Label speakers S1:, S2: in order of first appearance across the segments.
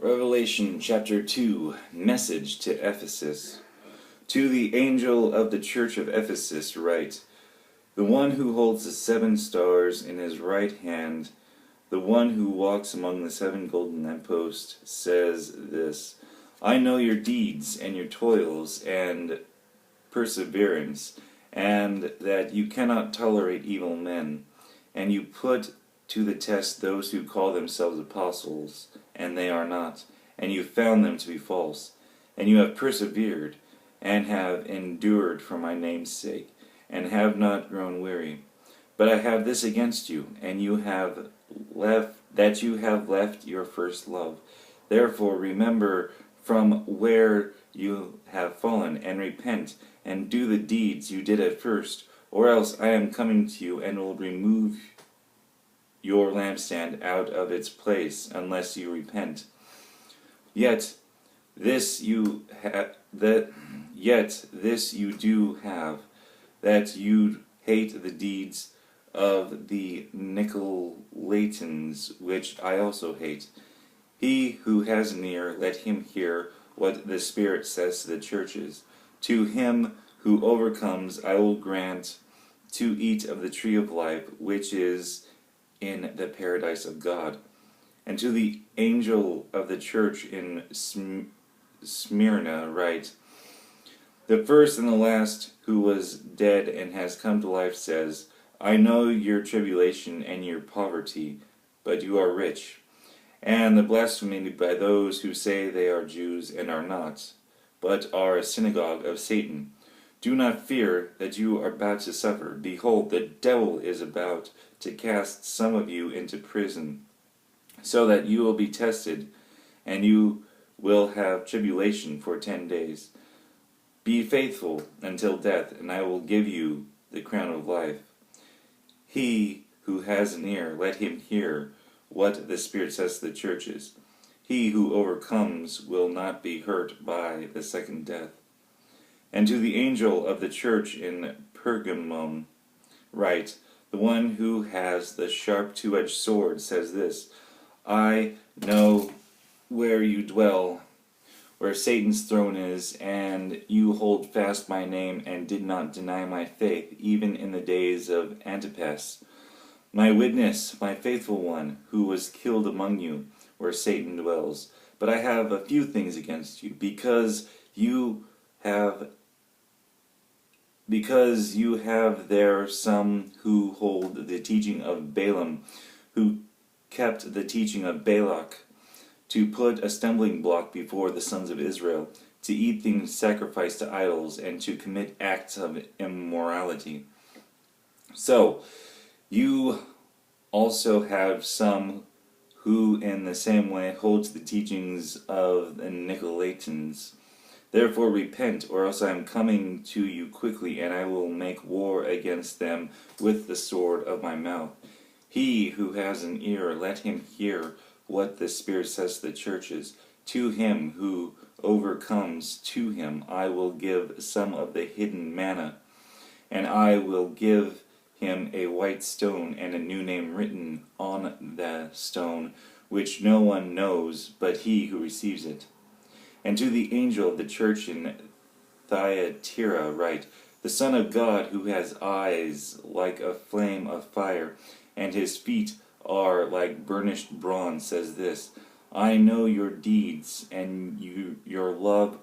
S1: Revelation chapter 2, message to Ephesus. To the angel of the church of Ephesus write, the one who holds the 7 stars in his right hand, the one who walks among the 7 golden lampposts, says this, I know your deeds and your toils and perseverance, and that you cannot tolerate evil men, and you put to the test those who call themselves apostles, and they are not, and you found them to be false, and you have persevered, and have endured for my name's sake, and have not grown weary. But I have this against you, and you have left your first love. Therefore remember from where you have fallen, and repent, and do the deeds you did at first, or else I am coming to you and will remove your lampstand out of its place, unless you repent. Yet this you do have, that you hate the deeds of the Nicolaitans, which I also hate. He who has an ear, let him hear what the Spirit says to the churches. To him who overcomes, I will grant to eat of the tree of life, which is in the paradise of God. And to the angel of the church in Smyrna write, the first and the last who was dead and has come to life says, I know your tribulation and your poverty, but you are rich, and the blasphemy by those who say they are Jews and are not, but are a synagogue of Satan. Do not fear that you are about to suffer. Behold, the devil is about to cast some of you into prison, so that you will be tested, and you will have tribulation for 10 days. Be faithful until death, and I will give you the crown of life. He who has an ear, let him hear what the Spirit says to the churches. He who overcomes will not be hurt by the second death. And to the angel of the church in Pergamum write, the one who has the sharp 2-edged sword says this, I know where you dwell, where Satan's throne is, and you hold fast my name and did not deny my faith, even in the days of Antipas, my witness, my faithful one, who was killed among you, where Satan dwells. But I have a few things against you, because you have there some who hold the teaching of Balaam, who kept the teaching of Balak, to put a stumbling block before the sons of Israel, to eat things sacrificed to idols, and to commit acts of immorality. So, you also have some who in the same way hold to the teachings of the Nicolaitans. Therefore repent, or else I am coming to you quickly, and I will make war against them with the sword of my mouth. He who has an ear, let him hear what the Spirit says to the churches. To him who overcomes, to him I will give some of the hidden manna, and I will give him a white stone and a new name written on the stone, which no one knows but he who receives it. And to the angel of the church in Thyatira write, the Son of God, who has eyes like a flame of fire, and his feet are like burnished bronze, says this, I know your deeds, and your love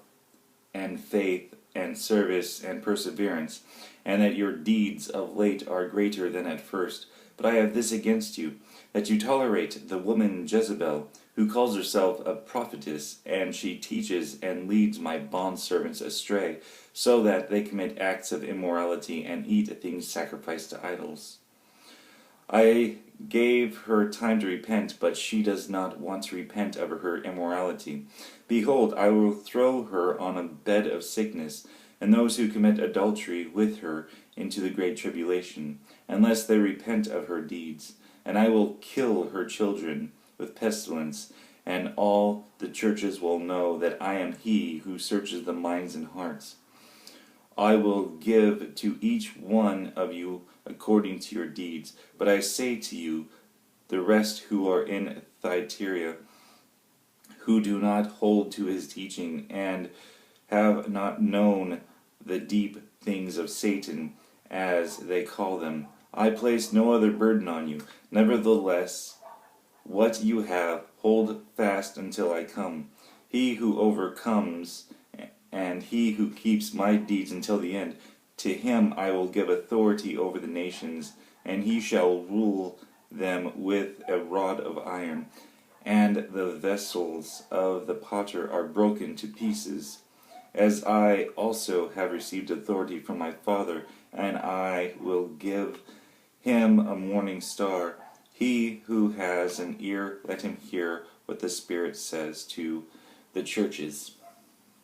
S1: and faith and service and perseverance, and that your deeds of late are greater than at first. But I have this against you, that you tolerate the woman Jezebel, who calls herself a prophetess, and she teaches and leads my bondservants astray, so that they commit acts of immorality and eat things sacrificed to idols. I gave her time to repent, but she does not want to repent of her immorality. Behold, I will throw her on a bed of sickness, and those who commit adultery with her into the great tribulation, unless they repent of her deeds. And I will kill her children with pestilence, and all the churches will know that I am he who searches the minds and hearts. I will give to each one of you according to your deeds. But I say to you, the rest who are in Thyatira, who do not hold to his teaching, and have not known the deep things of Satan, as they call them. I place no other burden on you. Nevertheless, what you have, hold fast until I come. He who overcomes, and he who keeps my deeds until the end, to him I will give authority over the nations, and he shall rule them with a rod of iron. And the vessels of the potter are broken to pieces, as I also have received authority from my Father, and I will give him a morning star. He who has an ear, let him hear what the Spirit says to the churches.